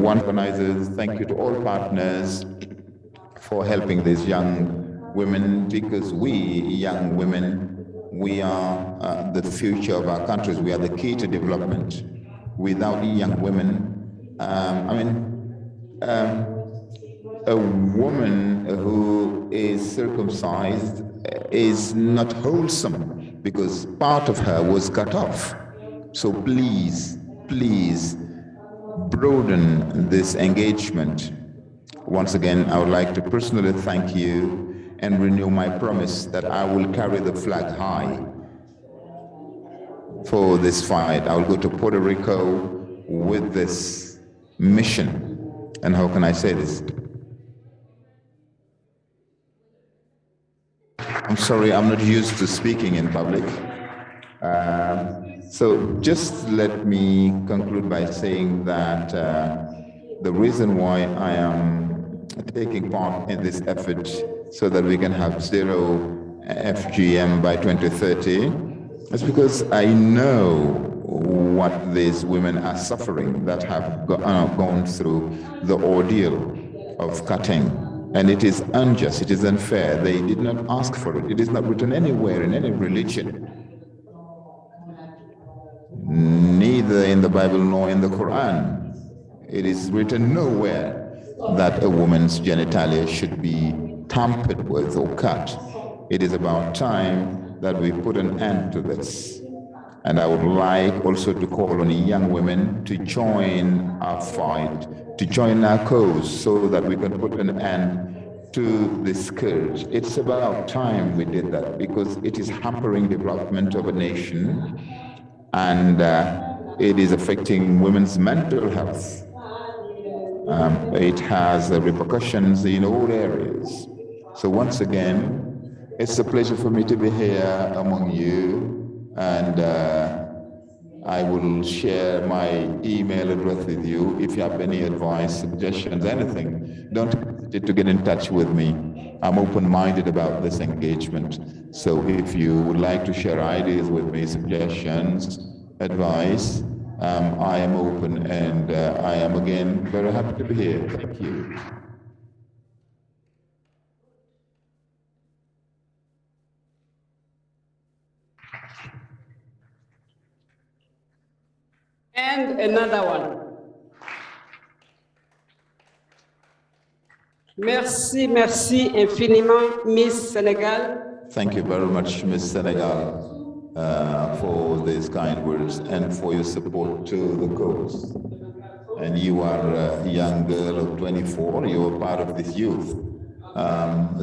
one organizers, thank you to all partners for helping these young women, because we, young women, we are the future of our countries. We are the key to development. Without young women, a woman who is circumcised is not wholesome because part of her was cut off. So please, please broaden this engagement. Once again, I would like to personally thank you and renew my promise that I will carry the flag high for this fight. I will go to Puerto Rico with this mission. And how can I say this? I'm sorry, I'm not used to speaking in public. So just let me conclude by saying that the reason why I am taking part in this effort so that we can have zero FGM by 2030 is because I know what these women are suffering that have gone through the ordeal of cutting. And it is unjust, it is unfair. They did not ask for it. It is not written anywhere in any religion, neither in the Bible nor in the Quran. It is written nowhere that a woman's genitalia should be tampered with or cut. It is about time that we put an end to this. And I would like also to call on young women to join our fight, to join our cause so that we can put an end to this scourge. It's about time we did that because it is hampering development of a nation and it is affecting women's mental health. It has repercussions in all areas. So once again, it's a pleasure for me to be here among you. And I will share my email address with you. If you have any advice, suggestions, anything, don't hesitate to get in touch with me. I'm open-minded about this engagement. So if you would like to share ideas with me, suggestions, advice, I am open and I am again very happy to be here. Thank you. And another one. Merci, merci infiniment, Miss Senegal. Thank you very much, Miss Senegal, for these kind words and for your support to the cause. And you are a young girl of 24, you are part of this youth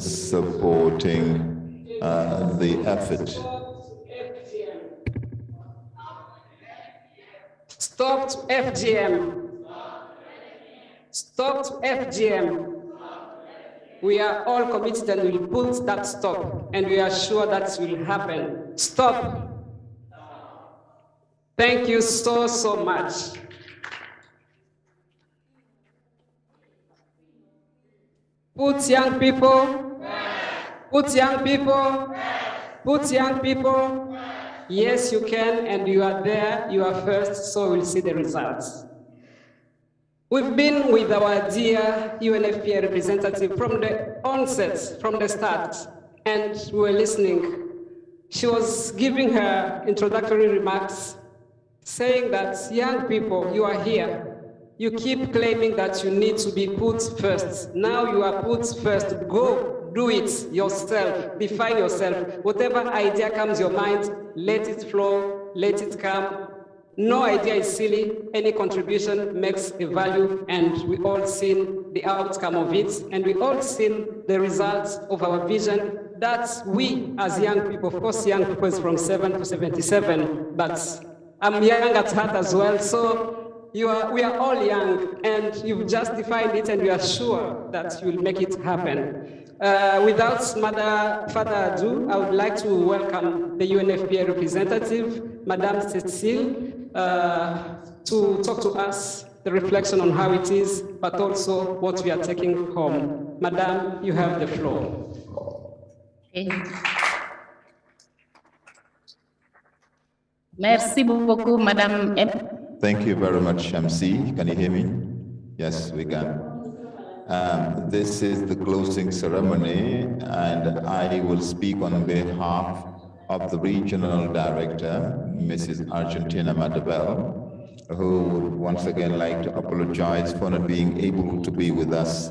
supporting the effort. Stop to FGM. Stop to FGM. We are all committed and will put that stop, and we are sure that will happen. Stop. Thank you so, so much. Put young people, put young people, put young people. Yes, you can, and you are there, you are first, so we'll see the results. We've been with our dear UNFPA representative from the onset, from the start, and we were listening. She was giving her introductory remarks, saying that young people, you are here. You keep claiming that you need to be put first. Now you are put first. Go do it yourself. Define yourself. Whatever idea comes your mind, let it flow, let it come. No idea is silly. Any contribution makes a value, and we all seen the outcome of it, and we all seen the results of our vision that we as young people, of course young people is from 7 to 77, but I'm young at heart as well, so we are all young, and you've justified it, and we are sure that you will make it happen. Without further ado, I would like to welcome the UNFPA representative, Madame Cécile, to talk to us, the reflection on how it is, but also what we are taking home. Madame, you have the floor. Okay. Merci beaucoup, Madame M. Thank you very much, MC. Can you hear me? Yes, we can. This is the closing ceremony, and I will speak on behalf of the regional director, Mrs. Argentina Madabel, who would once again like to apologize for not being able to be with us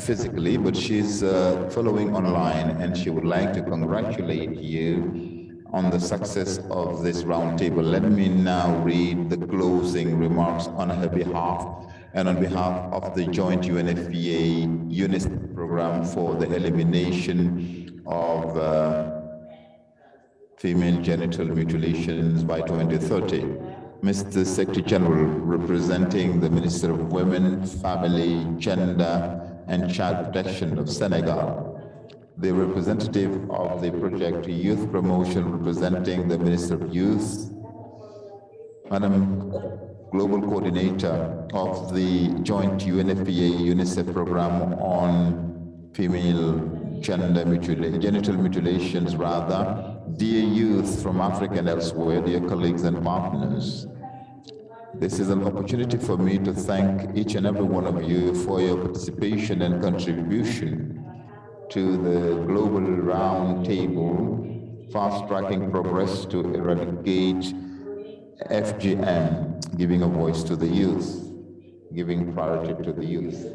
physically, but she's following online, and she would like to congratulate you on the success of this roundtable. Let me now read the closing remarks on her behalf and on behalf of the joint UNFPA UNICEF program for the elimination of female genital mutilations by 2030. Mr. Secretary General, representing the Minister of Women, Family, Gender and Child Protection of Senegal, the representative of the project Youth Promotion, representing the Minister of Youth, Madam Global Coordinator of the joint UNFPA UNICEF program on female genital mutilations, dear youth from Africa and elsewhere, dear colleagues and partners. This is an opportunity for me to thank each and every one of you for your participation and contribution to the global roundtable, fast-tracking progress to eradicate FGM, giving a voice to the youth, giving priority to the youth.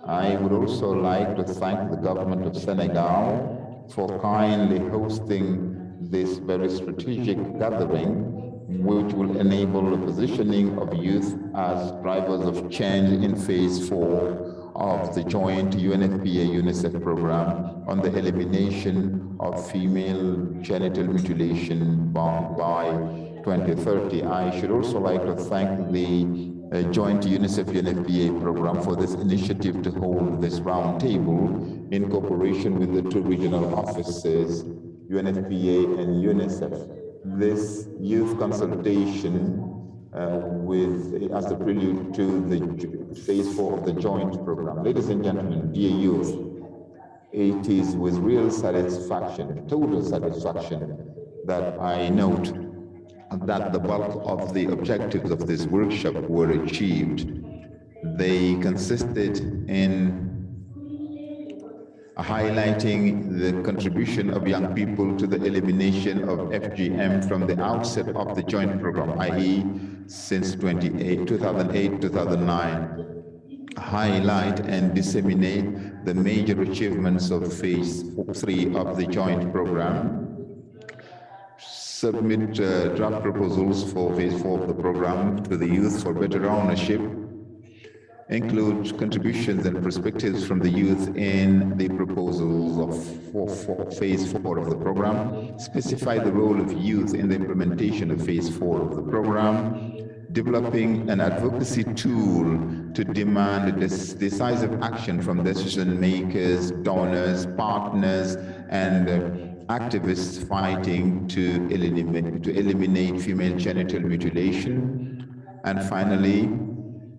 I would also like to thank the government of Senegal for kindly hosting this very strategic gathering, which will enable the positioning of youth as drivers of change in phase 4 of the joint UNFPA UNICEF program on the elimination of female genital mutilation by 2030. I should also like to thank the joint UNICEF UNFPA program for this initiative to hold this roundtable in cooperation with the 2 regional offices, UNFPA and UNICEF. This youth consultation as a prelude to the phase 4 of the joint program. Ladies and gentlemen, dear youth, it is with real satisfaction, total satisfaction, that I note that the bulk of the objectives of this workshop were achieved. They consisted in highlighting the contribution of young people to the elimination of FGM from the outset of the joint program, i.e. since 2008-2009. Highlight and disseminate the major achievements of phase 3 of the joint program. Submit draft proposals for phase 4 of the program to the youth for better ownership. Include contributions and perspectives from the youth in the proposals of phase 4 of the program. Specify the role of youth in the implementation of phase 4 of the program. Developing an advocacy tool to demand decisive action from decision makers, donors, partners, and activists fighting to eliminate female genital mutilation. And finally,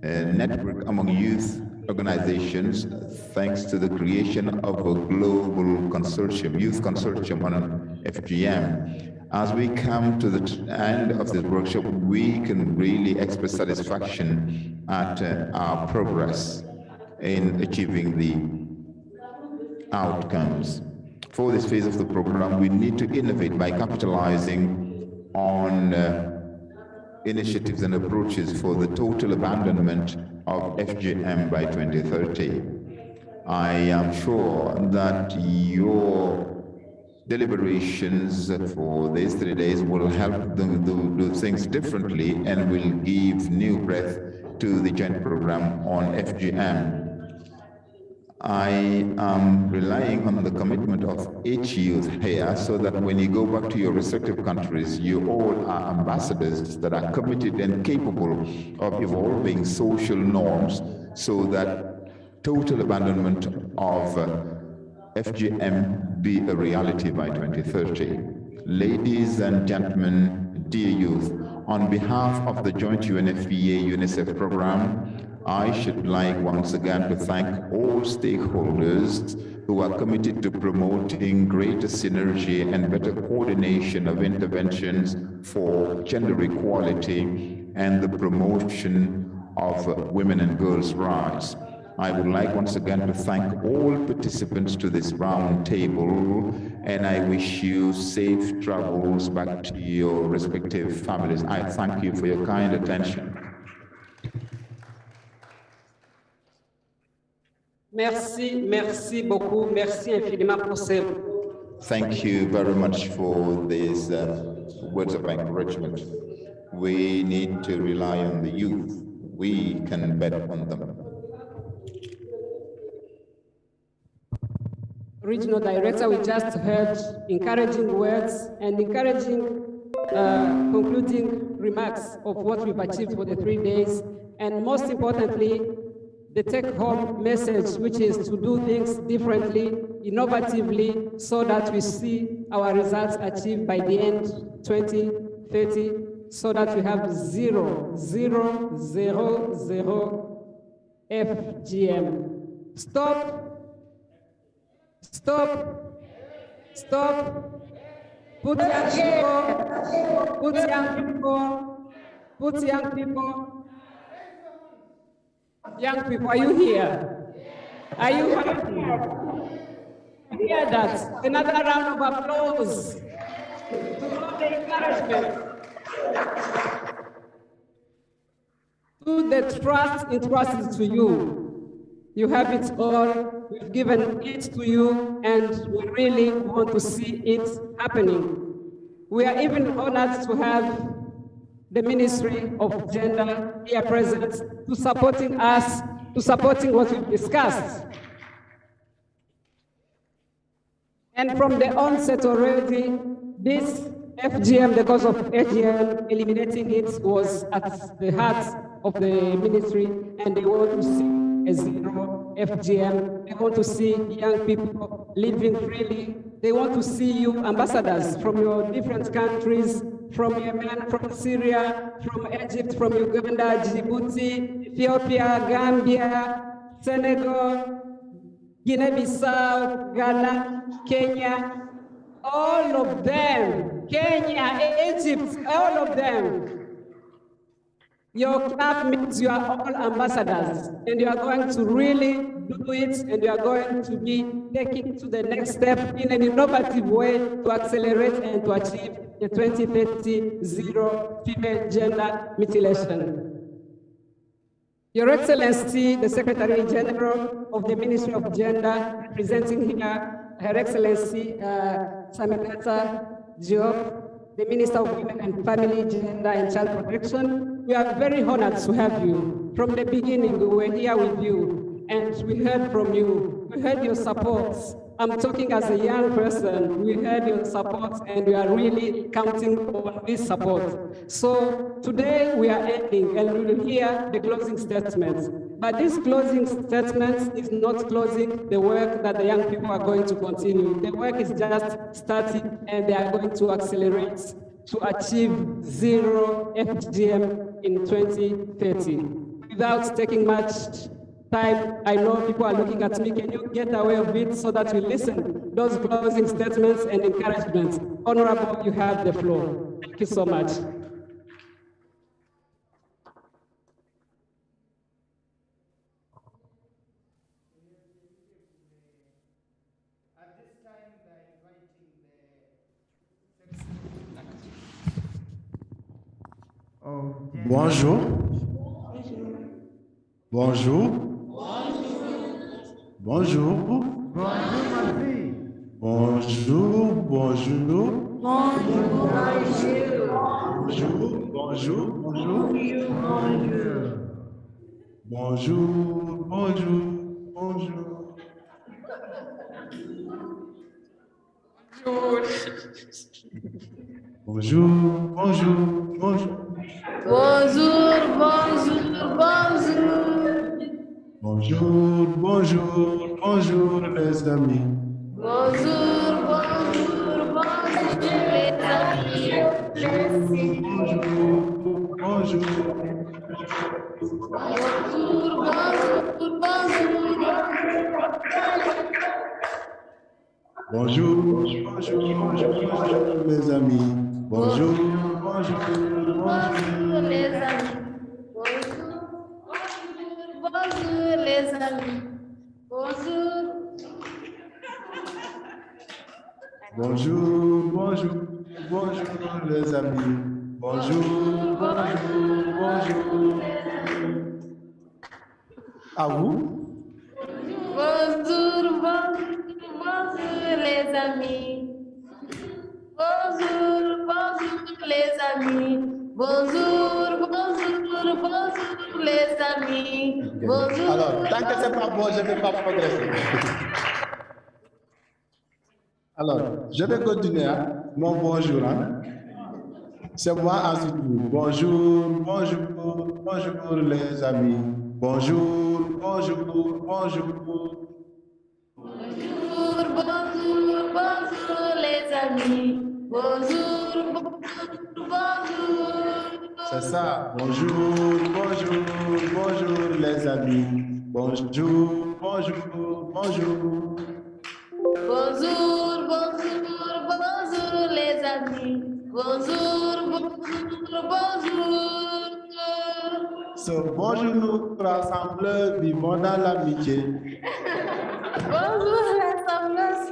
a network among youth organizations, thanks to the creation of a global consortium, youth consortium on FGM. As we come to the end of this workshop, we can really express satisfaction at our progress in achieving the outcomes. For this phase of the program, we need to innovate by capitalizing on initiatives and approaches for the total abandonment of FGM by 2030. I am sure that your deliberations for these 3 days will help them do things differently and will give new breath to the joint program on FGM. I am relying on the commitment of each youth here so that when you go back to your respective countries, you all are ambassadors that are committed and capable of evolving social norms so that total abandonment of FGM be a reality by 2030. Ladies and gentlemen, dear youth, on behalf of the joint UNFPA UNICEF program, I should like once again to thank all stakeholders who are committed to promoting greater synergy and better coordination of interventions for gender equality and the promotion of women and girls' rights. I would like once again to thank all participants to this round table, and I wish you safe travels back to your respective families. I thank you for your kind attention. Merci, merci beaucoup, merci infiniment pour ces... Thank you very much for these words of encouragement. We need to rely on the youth. We can bet on them. Regional Director, we just heard encouraging words and encouraging concluding remarks of what we've achieved for the 3 days, and most importantly, the take-home message, which is to do things differently, innovatively, so that we see our results achieved by the end 2030, so that we have 0, 0, 0, 0 FGM. Stop. Stop. Stop. Put young people. Put young people. Put young people. Young people, are you here? Are you happy? Hear that? Another round of applause to all the encouragement, to the trust entrusted to you. You have it all. We've given it to you, and we really want to see it happening. We are even honored to have the Ministry of Gender here present, to supporting us, to supporting what we've discussed. And from the onset already, this FGM, the cause of FGM, eliminating it was at the heart of the ministry, and they want to see a 0 FGM. They want to see young people living freely. They want to see you ambassadors from your different countries, from Yemen, from Syria, from Egypt, from Uganda, Djibouti, Ethiopia, Gambia, Senegal, Guinea-Bissau, Ghana, Kenya, all of them, Kenya, Egypt, all of them. Your club means you are all ambassadors, and you are going to really do it, and you are going to be taking to the next step in an innovative way to accelerate and to achieve the 2030 0 female gender mutilation. Your Excellency, the Secretary General of the Ministry of Gender, representing here, Her Excellency Saminata Diop, the Minister of Women and Family, Gender and Child Protection. We are very honored to have you. From the beginning, we were here with you, and we heard from you. We heard your support. I'm talking as a young person. We heard your support, and we are really counting on this support. So today we are ending, and we will hear the closing statements. But this closing statement is not closing the work that the young people are going to continue. The work is just starting, and they are going to accelerate to achieve 0 FGM in 2030. Without taking much time, I know people are looking at me. Can you get away of it so that we listen those closing statements and encouragements? Honorable, you have the floor. Thank you so much. Bonjour. Bonjour. Bonjour. Bonjour. Bonjour. Bonjour. Bonjour les amis. Bonjour les amis. Bonjour les amis. les amis. Bonjour. Bonjour, bonjour, bonjour les amis. Bonjour, bonjour, bonjour. À vous? Bonjour, bonjour, bonjour les amis. Bonjour, bonjour les amis. Bonjour, bonjour, bonjour les amis. Bonjour. Alors, tant que c'est pas bon, je ne vais pas progresser. Alors, je vais continuer hein, mon bonjour. Hein. C'est moi ensuite vous. Bonjour, bonjour, bonjour les amis. Bonjour, bonjour, bonjour. Bonjour, bonjour, bonjour les amis. Bonjour, bonjour, bonjour. C'est ça. Bonjour, bonjour, bonjour les amis. Bonjour, bonjour, bonjour. Bonjour, bonjour, bonjour les amis. Bonjour, bonjour, bonjour. Ce bonjour nous rassemble, vivons dans l'amitié. Bonjour l'assemblage.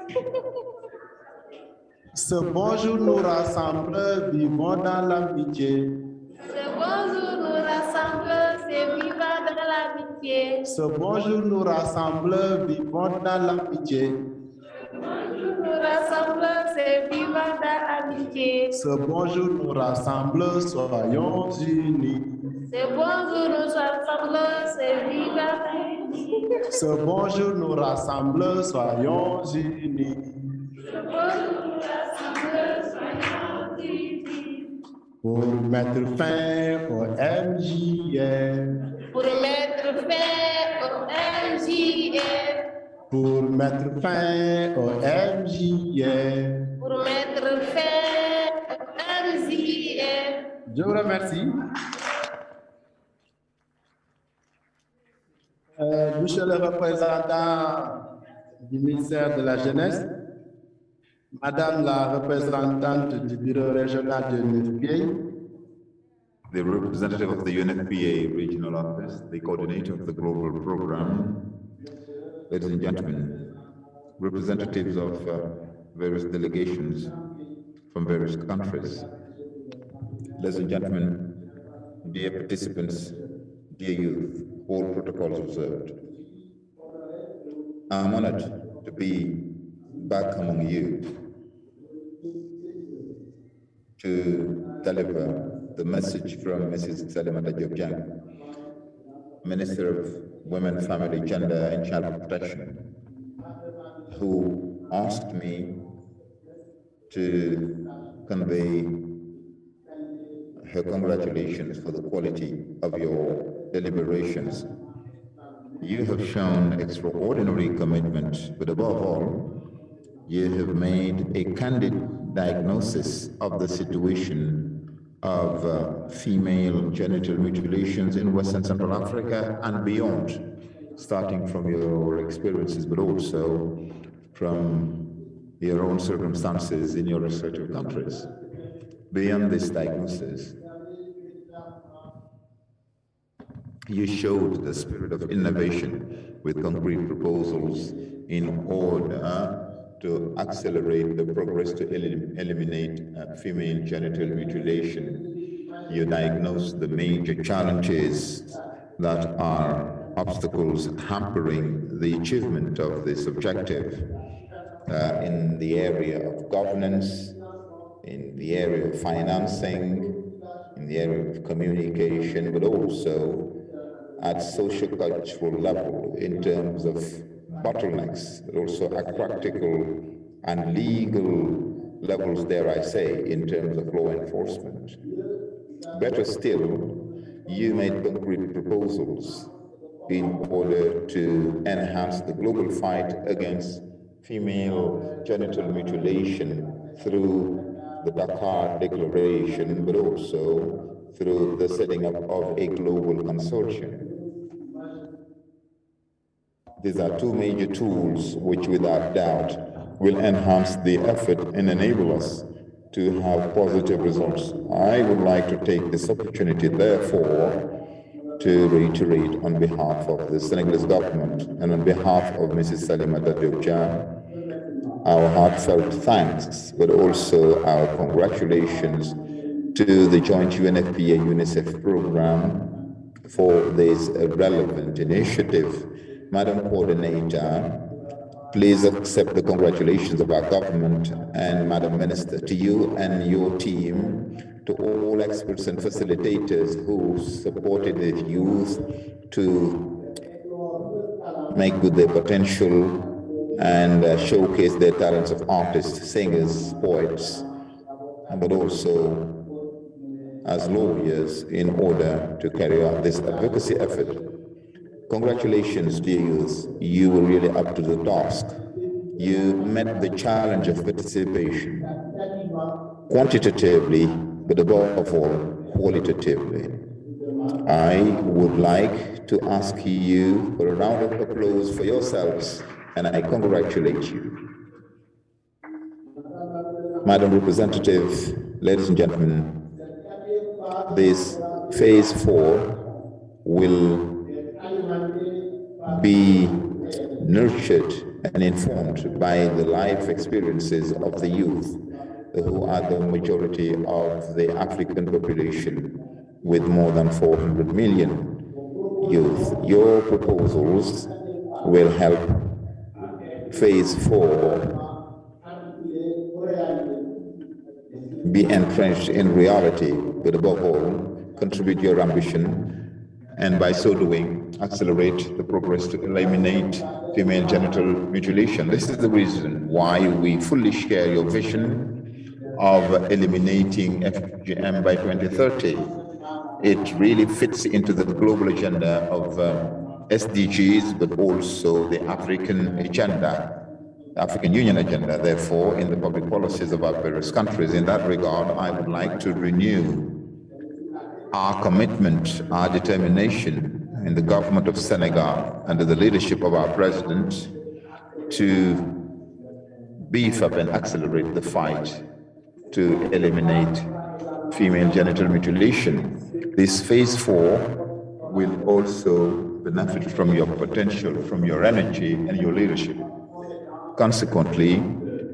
Ce bonjour nous rassemble, vivons dans l'amitié. Ce bonjour nous rassemble, c'est vivant dans l'amitié. Ce bonjour nous rassemble, vivons dans l'amitié. Nous rassemble, c'est vivant dans l'amitié. Ce bonjour nous rassemble, soyons unis. Ce bonjour nous rassemble, c'est vivant dans l'amitié. Ce bonjour nous rassemble, soyons unis. Ce bonjour nous rassemble, soyons unis. Pour mettre fin au MJF. Pour mettre fin au MJF. Pour mettre fin au MJF. Pour mettre fin au MJF. Je vous remercie. Monsieur le représentant du ministère de la Jeunesse, Madame la représentante du bureau régional de l'UNFPA, The representative of the UNFPA regional office, the coordinator of the global program, ladies and gentlemen, representatives of various delegations from various countries, ladies and gentlemen, dear participants, dear youth, all protocols observed. I'm honored to be back among you to deliver the message from Mrs. Salimata Jobjang, Minister of Women, Family, Gender and Child Protection, who asked me to convey her congratulations for the quality of your deliberations. You have shown extraordinary commitment, but above all, you have made a candid diagnosis of the situation of female genital mutilations in West and Central Africa and beyond, starting from your experiences, but also from your own circumstances in your respective countries. Beyond this diagnosis, you showed the spirit of innovation with concrete proposals in order to accelerate the progress to eliminate female genital mutilation. You diagnosed the major challenges that are obstacles hampering the achievement of this objective in the area of governance, in the area of financing, in the area of communication, but also at socio-cultural level in terms of bottlenecks, but also at practical and legal levels, dare I say, in terms of law enforcement. Better still, you made concrete proposals in order to enhance the global fight against female genital mutilation through the Dakar Declaration, but also through the setting up of a global consortium. These are two major tools which, without doubt, will enhance the effort and enable us to have positive results. I would like to take this opportunity, therefore, to reiterate on behalf of the Senegalese government and on behalf of Mrs. Salimata Diop, our heartfelt thanks, but also our congratulations to the joint UNFPA-UNICEF program for this relevant initiative. Madam Coordinator, please accept the congratulations of our government and Madam Minister, to you and your team, to all experts and facilitators who supported the youth to make good their potential and showcase their talents of artists, singers, poets, but also as lawyers in order to carry out this advocacy effort. Congratulations, dear youth. You were really up to the task. You met the challenge of participation quantitatively, but above all, qualitatively. I would like to ask you for a round of applause for yourselves, and I congratulate you. Madam Representative, ladies and gentlemen, this phase 4 will be nurtured and informed by the life experiences of the youth, who are the majority of the African population with more than 400 million youth. Your proposals will help phase 4 be entrenched in reality, but above all, contribute your ambition, and by so doing, accelerate the progress to eliminate female genital mutilation. This is the reason why we fully share your vision of eliminating FGM by 2030. It really fits into the global agenda of SDGs, but also the African agenda, the African Union agenda, therefore, in the public policies of our various countries. In that regard, I would like to renew our commitment, our determination in the government of Senegal, under the leadership of our president, to beef up and accelerate the fight to eliminate female genital mutilation. This phase 4 will also benefit from your potential, from your energy and your leadership. Consequently,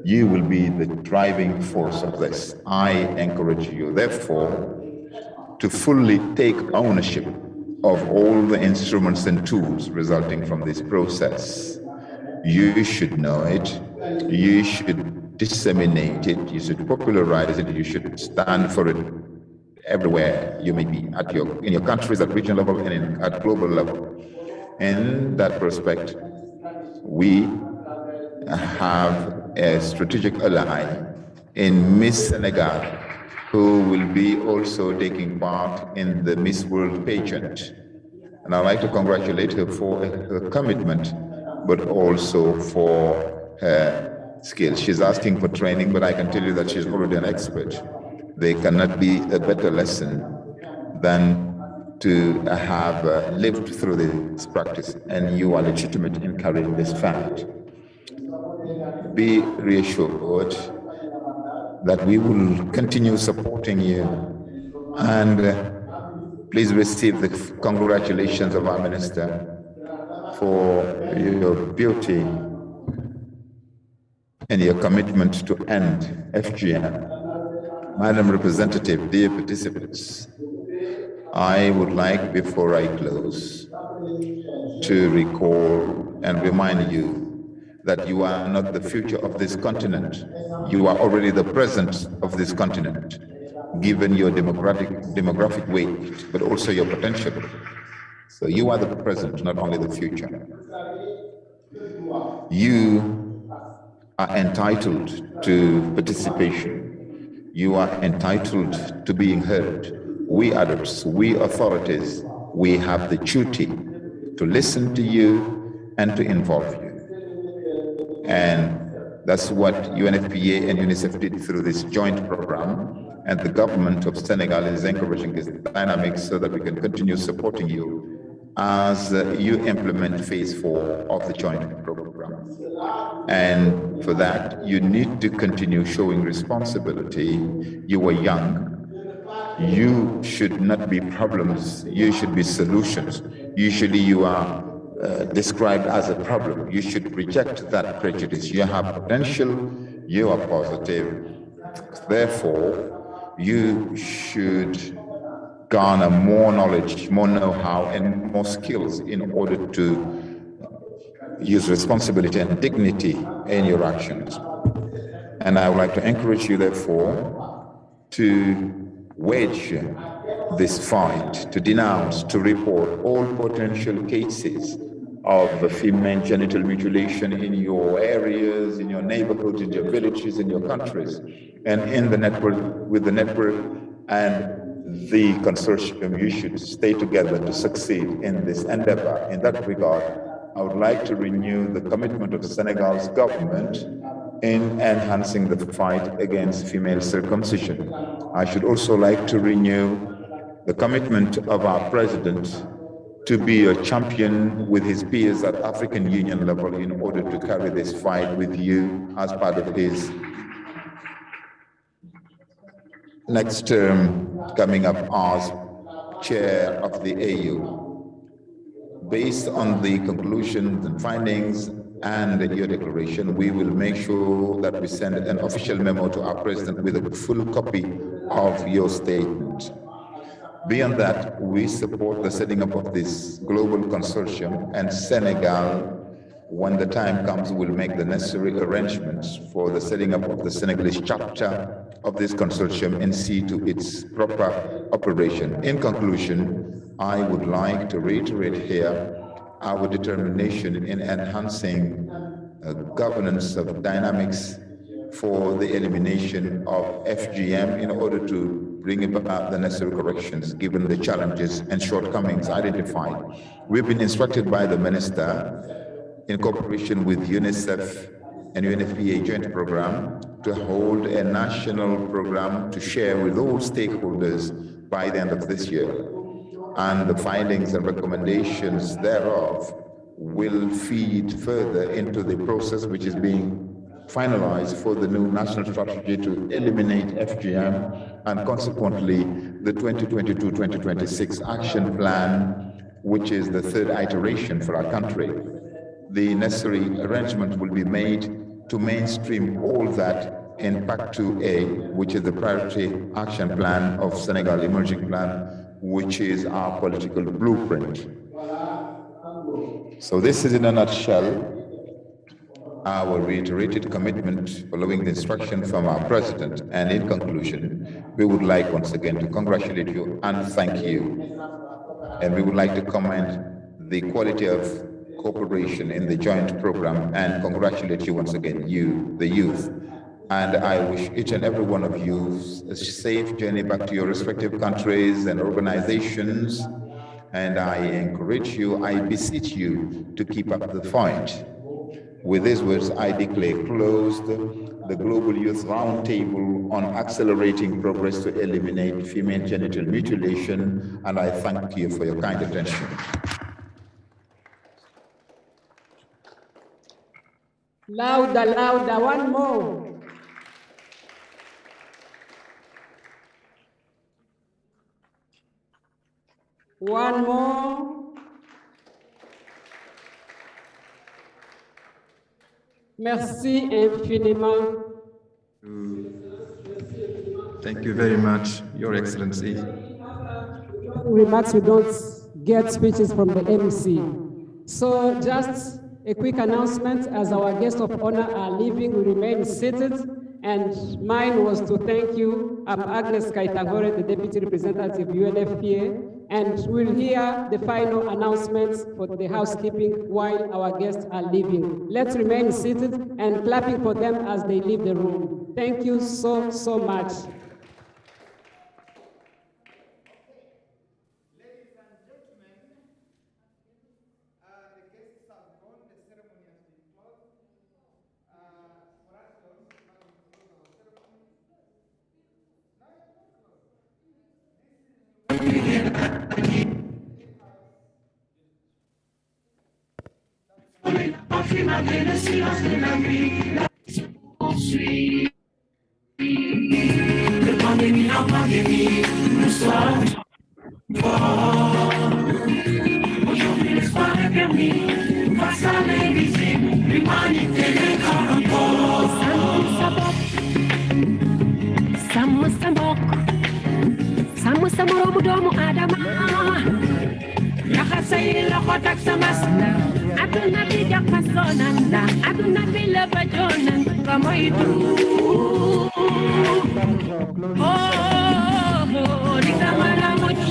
you will be the driving force of this. I encourage you, therefore, to fully take ownership of all the instruments and tools resulting from this process. You should know it, you should disseminate it, you should popularize it, you should stand for it everywhere you may be, in your countries, at regional level, and at global level. In that respect, we have a strategic ally in Miss Senegal, who will be also taking part in the Miss World pageant. And I'd like to congratulate her for her commitment, but also for her skills. She's asking for training, but I can tell you that she's already an expert. There cannot be a better lesson than to have lived through this practice, and you are legitimate in carrying this fact. Be reassured that we will continue supporting you, and please receive the congratulations of our minister for your beauty and your commitment to end FGM. Madam Representative, dear participants, I would like, before I close, to recall and remind you that you are not the future of this continent. You are already the present of this continent, given your demographic weight, but also your potential. So you are the present, not only the future. You are entitled to participation. You are entitled to being heard. We adults, we authorities, we have the duty to listen to you and to involve you. And that's what UNFPA and UNICEF did through this joint program. And the government of Senegal is encouraging this dynamic so that we can continue supporting you as you implement phase 4 of the joint program. And for that, you need to continue showing responsibility. You are young, You should not be problems, you should be solutions. Usually you are described as a problem. You should reject that prejudice. You have potential, you are positive. Therefore, you should garner more knowledge, more know-how, and more skills in order to use responsibility and dignity in your actions. And I would like to encourage you, therefore, to wage this fight, to denounce, to report all potential cases of female genital mutilation in your areas, in your neighborhoods, in your villages, in your countries, and in the network, with the network and the consortium. You should stay together to succeed in this endeavor. In that regard, I would like to renew the commitment of Senegal's government in enhancing the fight against female circumcision. I should also like to renew the commitment of our president to be a champion with his peers at African Union level in order to carry this fight with you as part of his next term coming up as chair of the AU. Based on the conclusions and findings and your declaration, we will make sure that we send an official memo to our president with a full copy of your statement. Beyond that, we support the setting up of this global consortium, and Senegal, when the time comes, will make the necessary arrangements for the setting up of the Senegalese chapter of this consortium and see to its proper operation. In conclusion, I would like to reiterate here our determination in enhancing governance of dynamics for the elimination of FGM in order to bring about the necessary corrections given the challenges and shortcomings identified. We've been instructed by the minister in cooperation with UNICEF and UNFPA joint program to hold a national program to share with all stakeholders by the end of this year. And the findings and recommendations thereof will feed further into the process which is being finalized for the new national strategy to eliminate FGM and consequently the 2022-2026 action plan, which is the third iteration for our country. The necessary arrangement will be made to mainstream all that in Pact 2A, which is the priority action plan of Senegal Emerging Plan, which is our political blueprint. So this is in a nutshell our reiterated commitment following the instruction from our president. And in conclusion, we would like once again to congratulate you and thank you. And we would like to commend the quality of cooperation in the joint program and congratulate you once again, you, the youth. And I wish each and every one of you a safe journey back to your respective countries and organizations. And I encourage you, I beseech you to keep up the fight. With these words, I declare closed the Global Youth Roundtable on accelerating progress to eliminate female genital mutilation, and I thank you for your kind attention. Louder, louder, one more. One more. Merci infiniment. Thank you very much, Your Excellency. Remarks, we don't get speeches from the MC. So just a quick announcement, as our guests of honor are leaving, we remain seated, and mine was to thank you. I'm Agnes Kaitagore, the Deputy Representative UNFPA, and we'll hear the final announcements for the housekeeping while our guests are leaving. Let's remain seated and clapping for them as they leave the room. Thank you so, so much. Pandemia, doomu Adama laxasay loxo tak sa mas aduna bi jaxasoo nan la aduna bi la ba joonan nga moytu di nga mën a mucc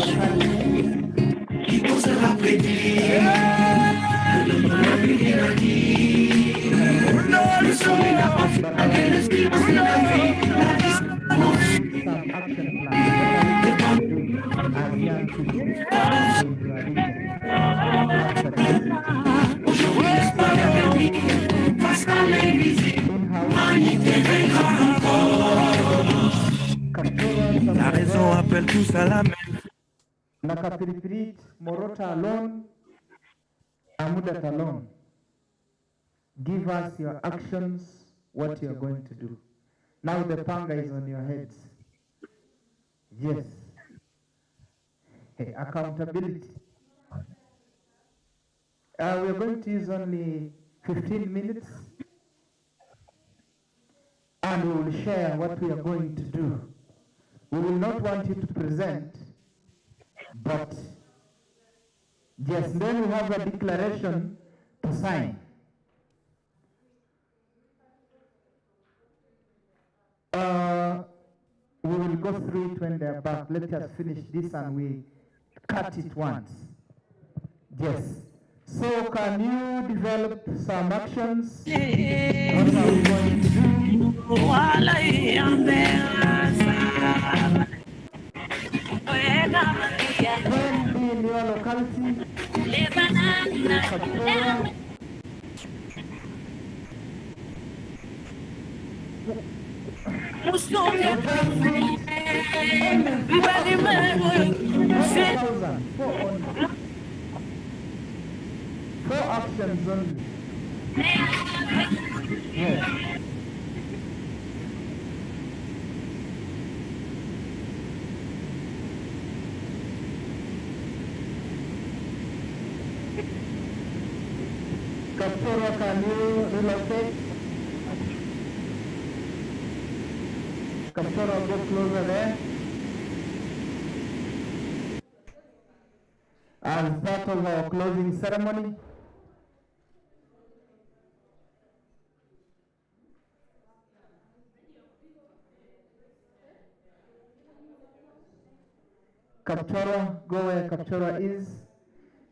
La raison appelle tous à la même. Nakapiripirit, Morota alone, Amudat alone. Give us your actions, what you are going to do. Now the panga is on your heads. Yes. Hey, accountability. We are going to use only 15 minutes and we will share what we are going to do. We will not want you to present, but yes, then we have a declaration to sign. We will go through it when they are back. Let us finish this and we cut it once. Yes. So can you develop some actions? What are we going to do? When in your locality, four actions only. Yes. Kapura, can you relocate? Kapura, go closer there. As part of our closing ceremony, Kapchora, go where Kapchora is,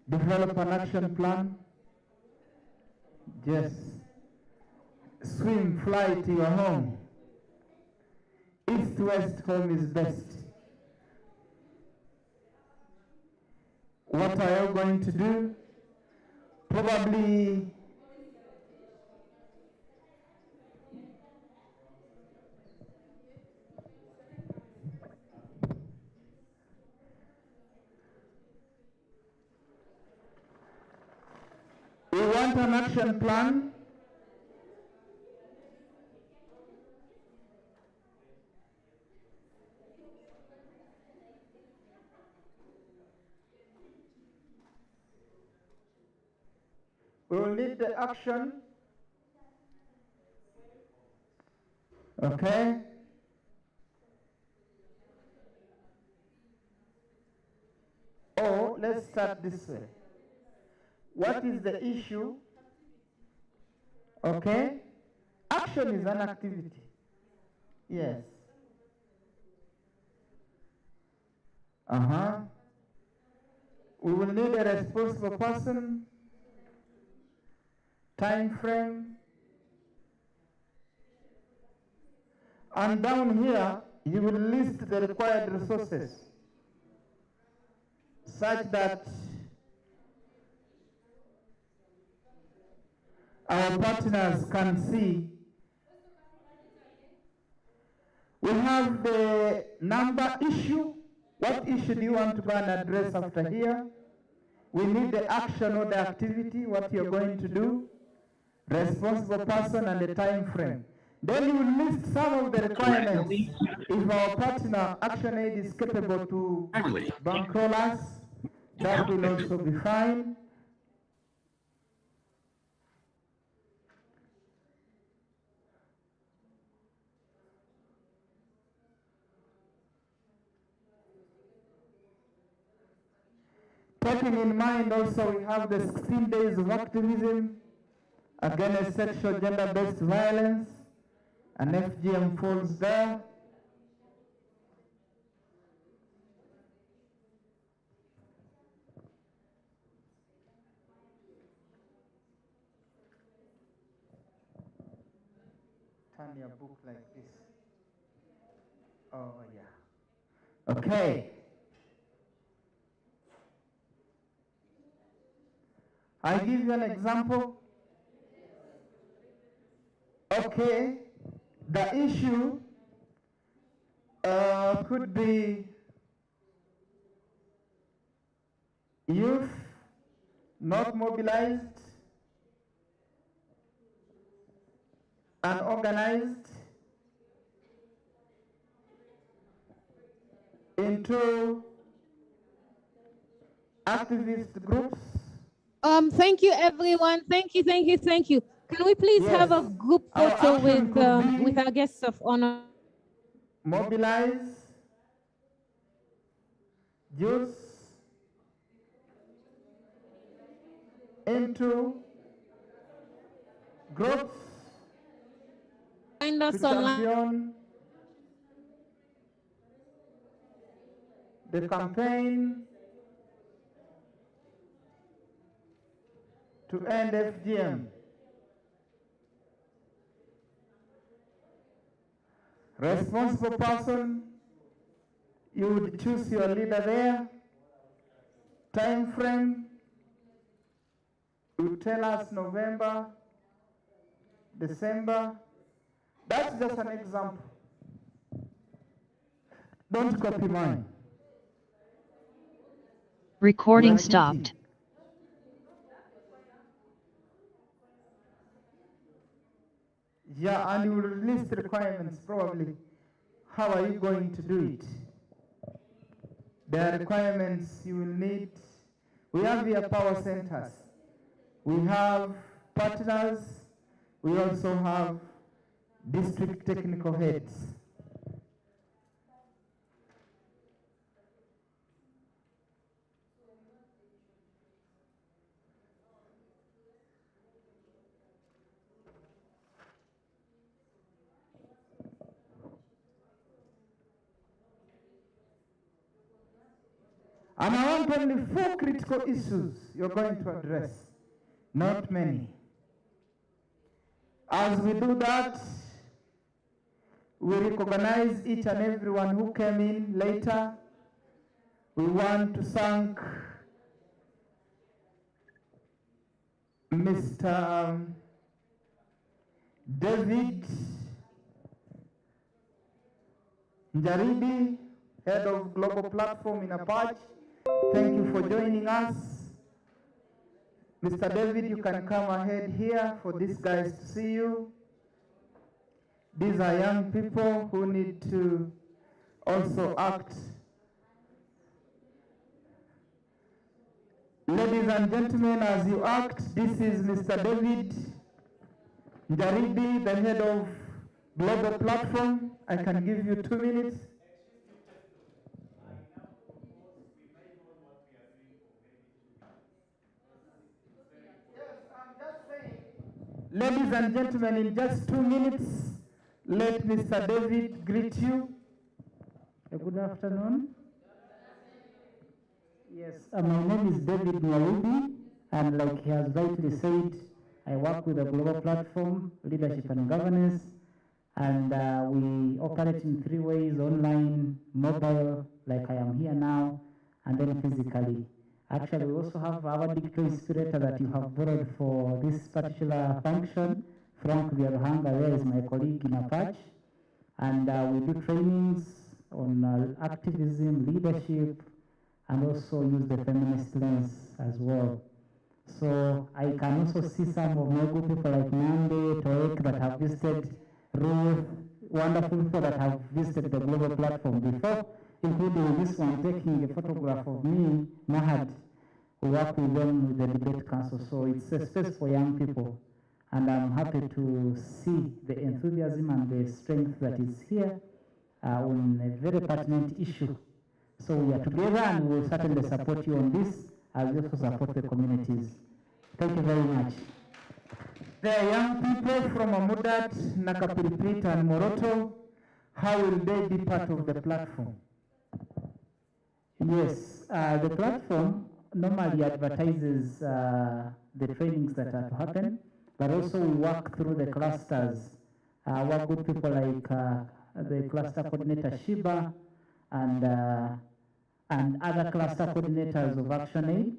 develop an action plan. Yes. Swim, fly to your home. East-west home is best. What are you going to do? Probably we want an action plan. We will need the action. Okay. Or let's start this way. What is the issue? Okay. Action is an activity. Yes. We will need a responsible person, time frame, and down here you will list the required resources such that our partners can see. We have the number issue. What issue do you want to go and address after here? We need the action or the activity, what you're going to do, responsible person and the time frame. Then you will list some of the requirements. If our partner action aid is capable to bankroll us, that will also be fine. Taking in mind also we have the 16 days of activism against sexual gender-based violence, and FGM falls there. Turn your book like this. Oh, yeah. Okay. I give you an example. Okay. The issue could be youth not mobilized and organized into activist groups. Thank you, everyone. Thank you. Can we please have a group photo with our guests of honor? Mobilize youth into groups Find us to online. champion the campaign to end FGM. Responsible person, you would choose your leader there. Time frame, you tell us November, December. That's just an example. Don't copy mine. Recording stopped. Yeah, and you will release the requirements probably. How are you going to do it? There are requirements you will need. We have here power centers. We have partners. We also have district technical heads. And I want only 4 critical issues you're going to address, not many. As we do that, we recognize each and everyone who came in later. We want to thank Mr. David Njaridi, Head of Global Platform in Apache. Thank you for joining us. Mr. David, you can come ahead here for these guys to see you. These are young people who need to also act. Ladies and gentlemen, as you act, this is Mr. David Njaridi, the head of Global Platform. I can give you 2 minutes. Ladies and gentlemen, in just 2 minutes, let Mr. David greet you. Good afternoon. Yes, my name is David Nyarubi, and like he has rightly said, I work with the Global Platform, Leadership and Governance, and we operate in 3 ways: online, mobile, like I am here now, and then physically. Actually, we also have our digital inspirator that you have borrowed for this particular function. Frank Biaruhanga, there is my colleague in Apache. And we do trainings on activism, leadership, and also use the feminist lens as well. So I can also see some of my good people like Nande, Toek that have visited, Ruth, wonderful people that have visited the Global Platform before, including this one taking a photograph of me, Mahad, who work with them with the Debate Council. So it's a space for young people. And I'm happy to see the enthusiasm and the strength that is here on a very pertinent issue. So we are together and we will certainly support you on this. as we also support the communities. Thank you very much. There are young people from Amudat, Nakapilipit, and Moroto. How will they be part of the platform? Yes, the platform normally advertises the trainings that are to happen, but also we work through the clusters. Work with people like the cluster coordinator Shiba and other cluster coordinators of ActionAid.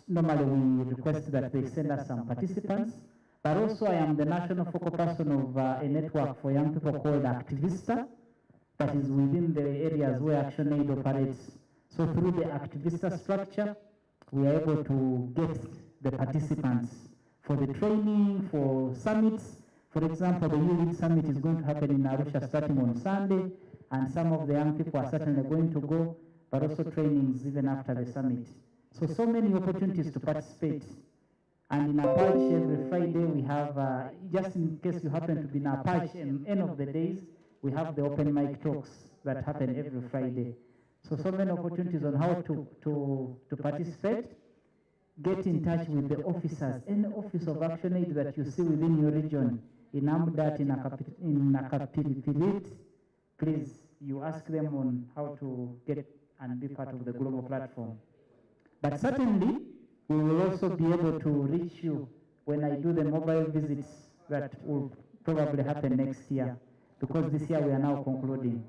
Normally we request that they send us some participants, but also I am the national focal person of a network for young people called Activista, that is within the areas where ActionAid operates. So through the Activista structure, we are able to get the participants for the training, for summits. For example, the Youth Summit is going to happen in Arusha starting on Sunday, and some of the young people are certainly going to go, but also trainings even after the summit. So many opportunities to participate. And in Apache, every Friday we have, just in case you happen to be in Apache, and end of the days, we have the open mic talks that happen every Friday. So many opportunities on how to participate. Get in touch with the officers, any office of ActionAid that you see within your region, in Amudat, in Nakapilipit, please, you ask them on how to get and be part of the global platform. But certainly, we will also be able to reach you when I do the mobile visits that will probably happen next year, because this year we are now concluding.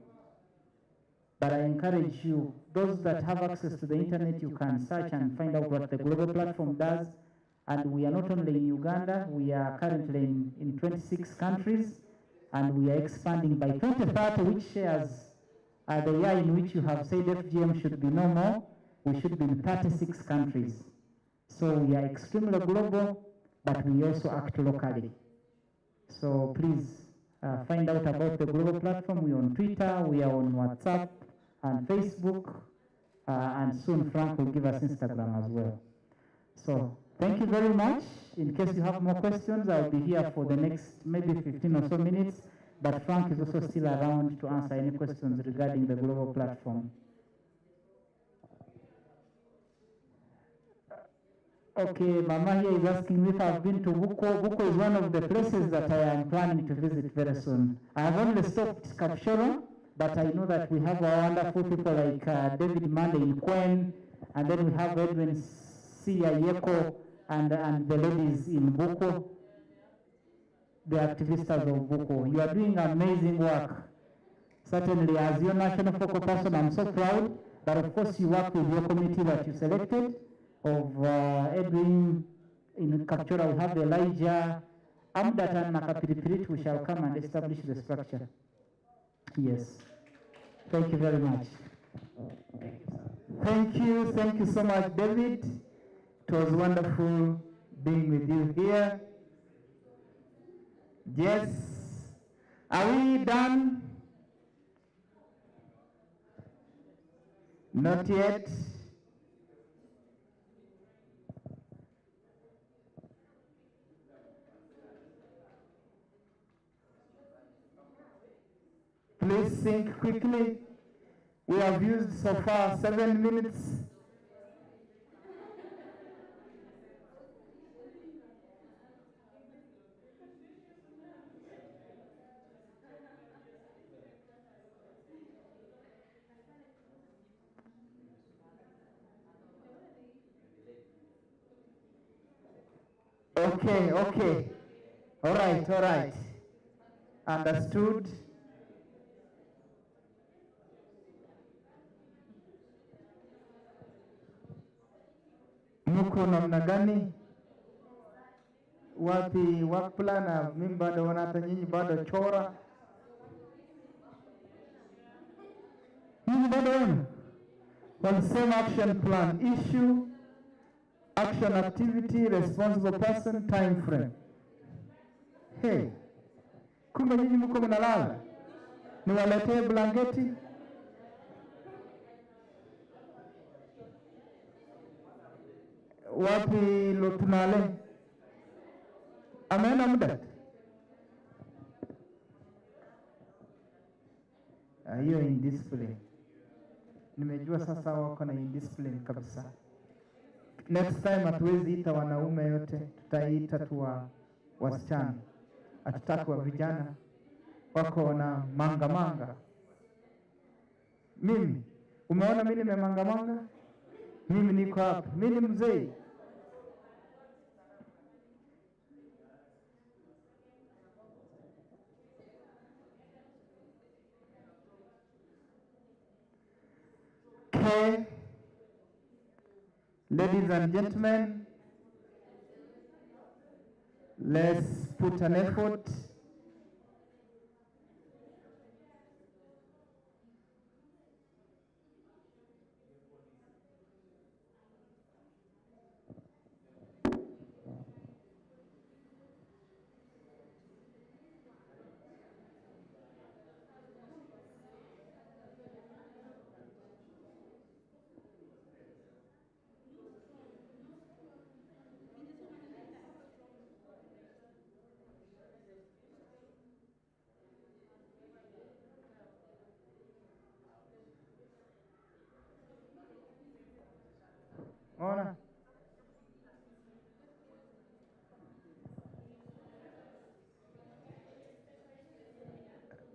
But I encourage you, those that have access to the internet, you can search and find out what the global platform does. And we are not only in Uganda, we are currently in 26 countries, and we are expanding by 2030, which shares the year in which you have said FGM should be no more. We should be in 36 countries. So we are extremely global, but we also act locally. So please find out about the global platform. We are on Twitter, we are on WhatsApp and Facebook, and soon Frank will give us Instagram as well. So thank you very much. In case you have more questions, I'll be here for the next maybe 15 or so minutes, but Frank is also still around to answer any questions regarding the global platform. Okay, Mama here is asking me if I've been to Buko. Buko is one of the places that I am planning to visit very soon. I have only stopped Kapshoro, but I know that we have our wonderful people like David Mande in Kwen, and then we have Edwin Sia Yeko and the ladies in Buko, the activists of Buko. You are doing amazing work. Certainly, as your national focal person, I'm so proud. But of course, you work with your committee that you selected of Edwin in Kapchora. We have Elijah, Amdat and Nakapiripirit, we shall come and establish the structure. Yes. Thank you very much. Thank you so much, David. It was wonderful being with you here. Yes. Are we done? Not yet. Please think quickly. We have used so far 7 minutes. Okay. All right. Understood. Muko namna gani? Wapi work plan? Mimi bado wanata nyinyi bado chora. Nyinyi bado wenu? Well, same action plan, issue, action activity, responsible person, time frame. Hey, kumbe nyinyi mko mnalala? Niwaletee blanketi? Wapi Lotunale? Ameenda muda? Hiyo indiscipline. Nimejua sasa wako na indiscipline kabisa. next time hatuwezi ita wanaume yote, tutaita tu wasichana. Hatutaki wa vijana wako na manga. Mimi, umeona mimi nimemanga? Mimi niko hapa. Mimi ni mzee. Okay. Ladies and gentlemen, let's put an effort. Ona.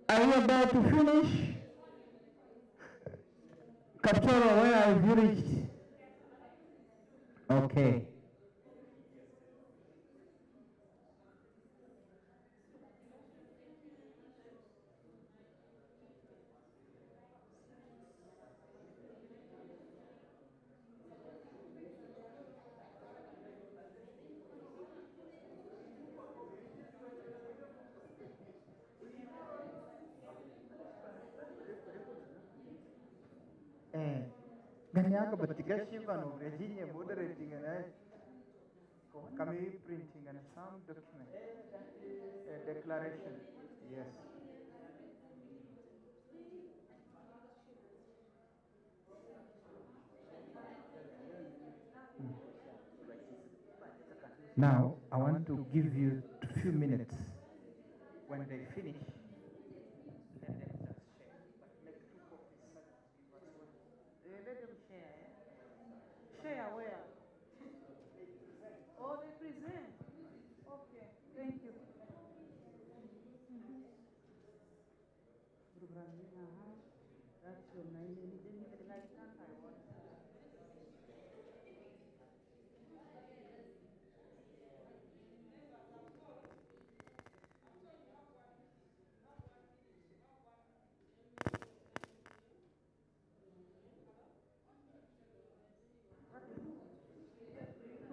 Are you about to finish? Kaptoro, where have you reached? Okay. Ganyaga batigashi bano Virginia moderating and coming printing and some document, a declaration. Yes. Now I want to give you a few minutes. When they finish, let them just share. But make 2 copies. Let them share. Share where? Oh, they present. Okay, thank you. That's your name. You didn't even like that. I want.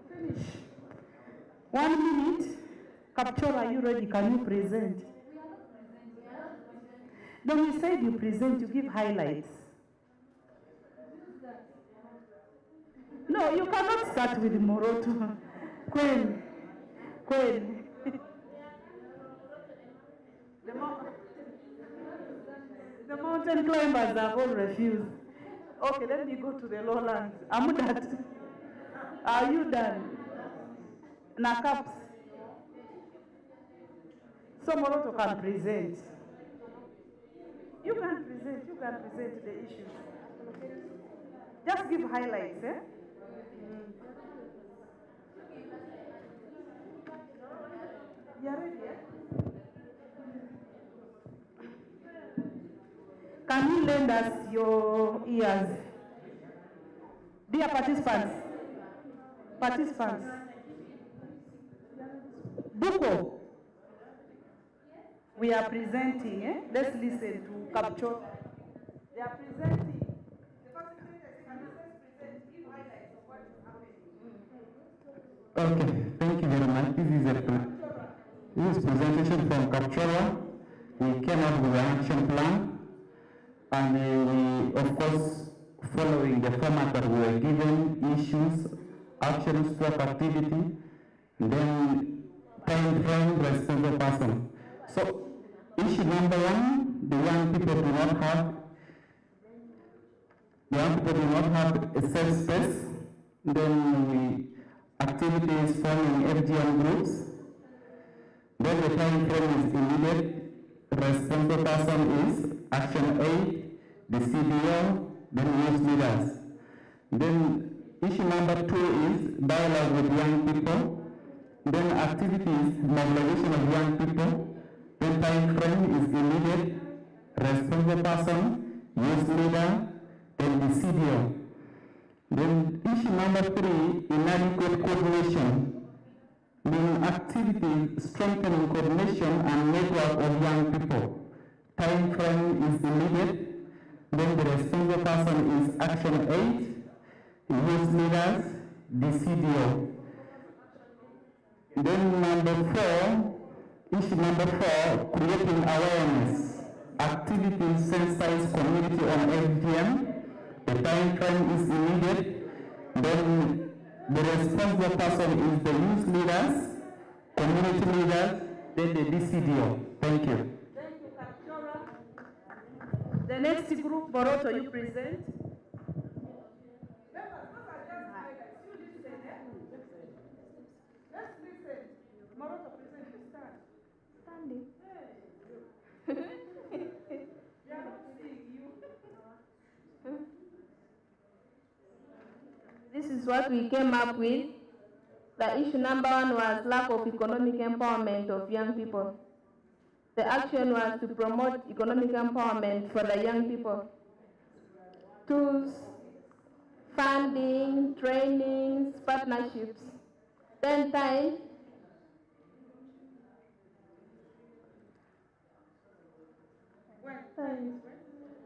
Finish. 1 minute. Capture, are you ready? Can you present? Then you said you present, you give highlights. No, you cannot start with Moroto. Queen. The mountain climbers have all refused. Okay, let me go to the lowlands. I'm done. Are you done? Nakaps. So Moroto can present. You can present the issues. Just give highlights, eh? You are ready, eh? Can you lend us your ears? Dear participants, Buko, we are presenting, eh? Let's listen to capture. They are presenting. The facilitators can present, give highlights of what is happening. Okay, thank you very much. This is presentation from Captura. We came up with an action plan, and we, of course, following the format that we were given, issues, actions, stroke activity, then time frame, responsible person. So, issue number 1, the young people do not have a safe space. Then we activities forming FGM groups. Then the time frame is immediate. Responsible person is action 8, the CBO, then youth leaders. Then Issue number 2 is dialogue with young people. Then activities, mobilization of young people. Then time frame is immediate, responsible person, youth leader, then the CDO. Then issue number 3, inadequate coordination. Then activities, strengthening coordination and network of young people. Time frame is immediate. Then the responsible person is action 8, youth leaders, the CDO. Then issue number 4, creating awareness. Activities sensitize community on FGM. The time frame is immediate. Then the responsible person is the youth leaders, community leaders, then the DCDO. Thank you. Thank you, Kapchora. The next group, Boroto, you present. Let's listen. Boroto, present. You stand. Standing. We are not seeing you. This is what we came up with. The issue number 1 was lack of economic empowerment of young people. The action was to promote economic empowerment for the young people. Tools, funding, trainings, partnerships. Then time.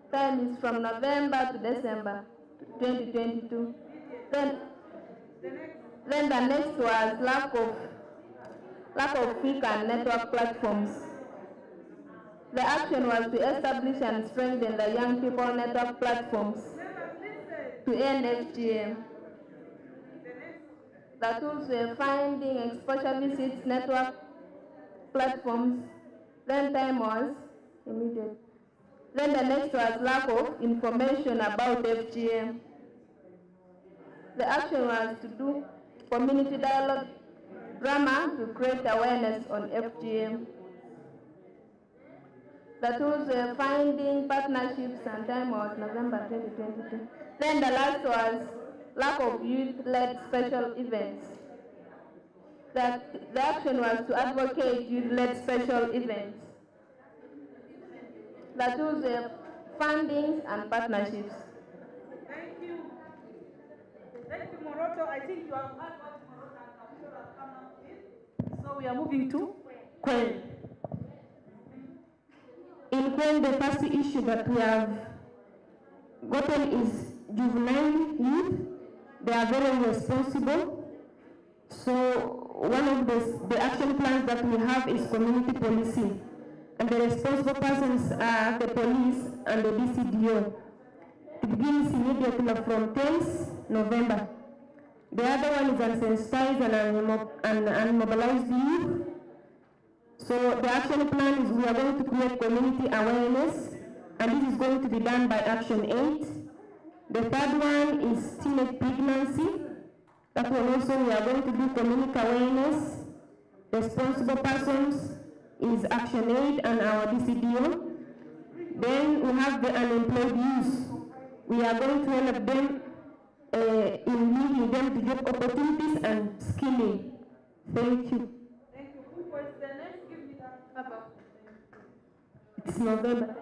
Time is from November to December 2022. Then the next was lack of quick and network platforms. The action was to establish and strengthen the young people network platforms to end FGM. The tools were finding exposure visits, network platforms. Then time was immediate. Then the next was lack of information about FGM. The action was to do community dialogue drama to create awareness on FGM. The tools were finding partnerships and time was November 2022. Then the last was lack of youth-led special events. The action was to advocate youth-led special events. The tools were funding and partnerships. Thank you. Thank you, Moroto. I think you have heard what Moroto and Kapchora have come up with. So we are moving to Queen. In Queen, the first issue that we have gotten is juvenile youth. They are very responsible. So one of the action plans that we have is community policing. And the responsible persons are the police and the DCDO. It begins immediately from 10th November. The other one is unsensitized and unmobilized youth. So the action plan is we are going to create community awareness, and this is going to be done by action 8. The third one is teenage pregnancy. That one also we are going to do community awareness. Responsible persons is action 8 and our DCDO. Then we have the unemployed youth. We are going to help them in leading them to job opportunities and skilling. Thank you. Thank you. Who was the next? Give me that cover. It's November.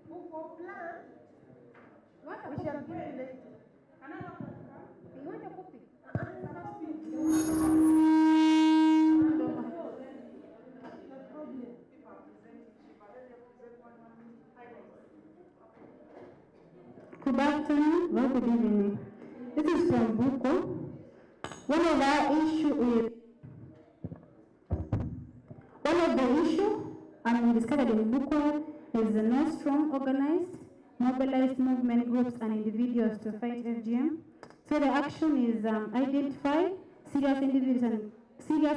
Who for plan? What we shall give you later. Another one. You want a copy? Good afternoon, well, good evening. This is from Buko. One of the issue and we discovered in Buko is the no strong, organized, mobilized movement groups and individuals to fight FGM. So the action is identify serious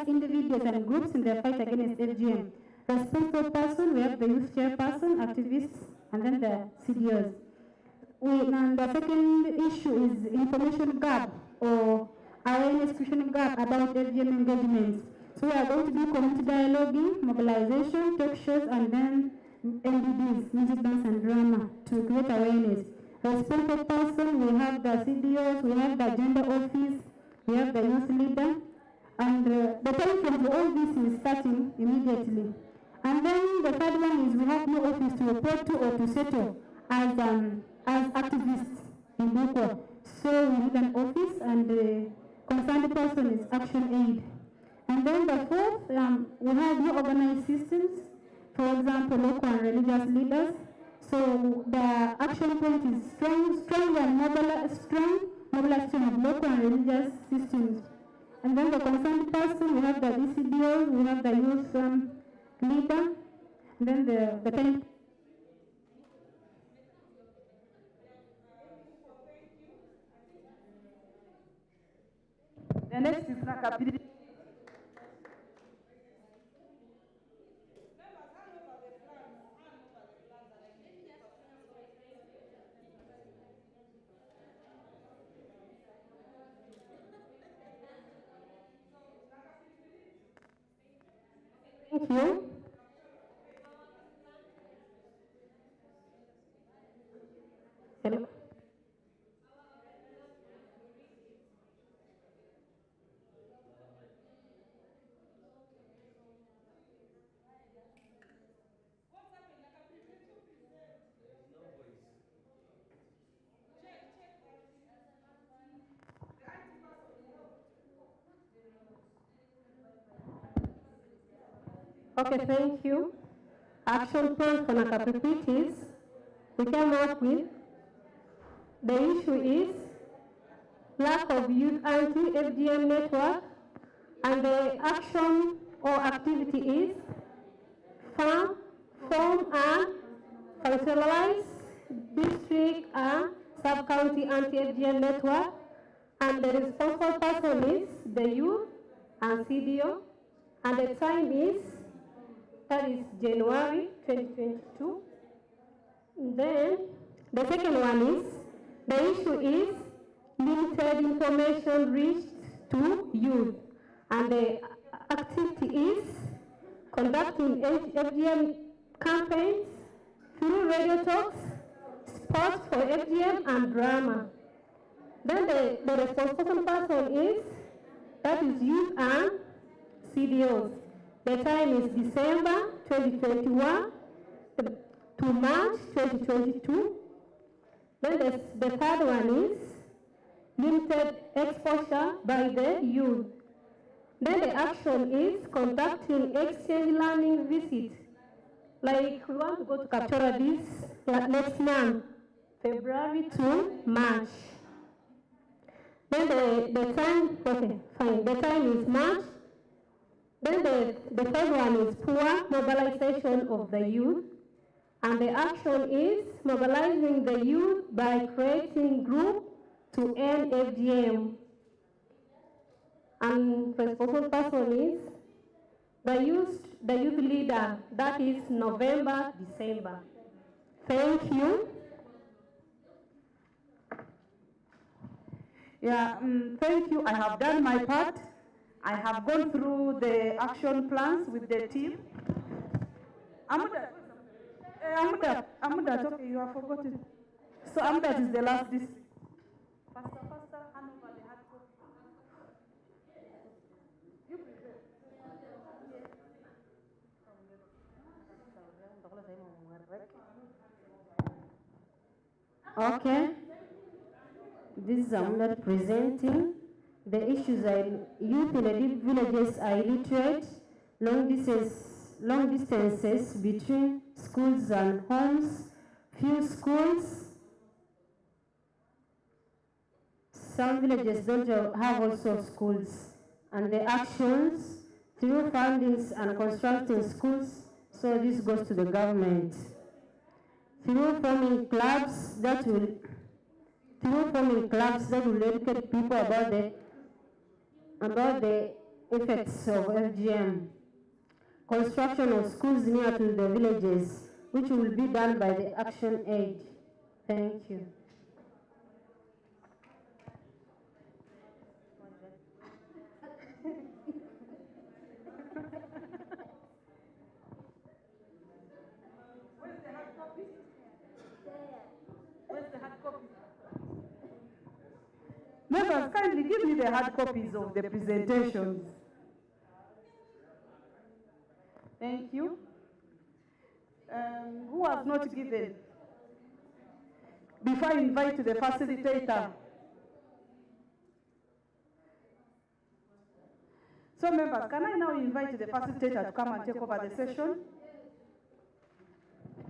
individuals and groups in their fight against FGM. Responsible person, we have the youth chairperson, activists, and then the CDOs. And the second issue is information gap or awareness creation gap about FGM engagements. So we are going to do community dialoguing, mobilization, talk shows, and then MDDs, music, dance, and drama to create awareness. Respected person, we have the CDOs, we have the agenda office, we have the youth leader, and the time frame for all this is starting immediately. And then the third one is we have no office to report to or to settle as activists in Boko. So we need an office, and the concerned person is Action Aid. And then the fourth, we have no organized systems, for example, local and religious leaders. So the action point is strong mobilization of local and religious systems. And then the concerned person, we have the DCBOs, we have the youth leader, and then the time. The next is Nakapiri. Thank you. Hello. Okay, thank you. Action plan for Nakapipit is, we came up with, the issue is lack of youth anti-FGM network, and the action or activity is form and functionalize district and sub-county anti-FGM network, and the responsible person is the youth and CDO, and the time is, that is January 2022. Then the second one is, the issue is limited information reached to youth, and the activity is conducting FGM campaigns through radio talks, sports for FGM, and drama. Then the responsible person is, that is youth and CDOs. The time is December 2021 to March 2022. Then the third one is limited exposure by the youth. Then the action is conducting exchange learning visits. Like we want to go to Kapchora this next month, February to March. Then the time, okay, fine, the time is March. Then the third one is poor mobilization of the youth. And the action is mobilizing the youth by creating groups to end FGM. And responsible person is the youth leader, that is November, December. Thank you. Yeah, thank you. I have done my part. I have gone through the action plans with the team. Amudat, okay, you have forgotten. So Amudat is the last this. Faster, hand over the hard copy. You prepare. Okay. This is Amudat presenting. The issues are youth in the deep villages are illiterate, long distances between schools and homes, few schools. Some villages don't have also schools, and the actions through fundings and constructing schools, so this goes to the government. Through forming clubs that will educate people about the effects of FGM. Construction of schools near to the villages, which will be done by the Action Aid. Thank you. Where's the hard copy? me the hard copies of the presentations. Thank you. Who has not given? Before I invite the facilitator. So members, can I now invite the facilitator to come and take over the session?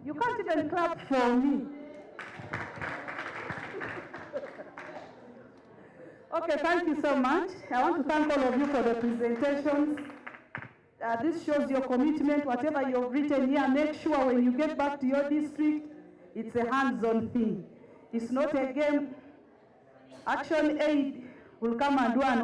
You can't even clap for me. Okay, thank you so much. I want to thank all of you for the presentations. This shows your commitment. Whatever you've written here, make sure when you get back to your district, it's a hands-on thing. It's not a game. Action Aid will come and do an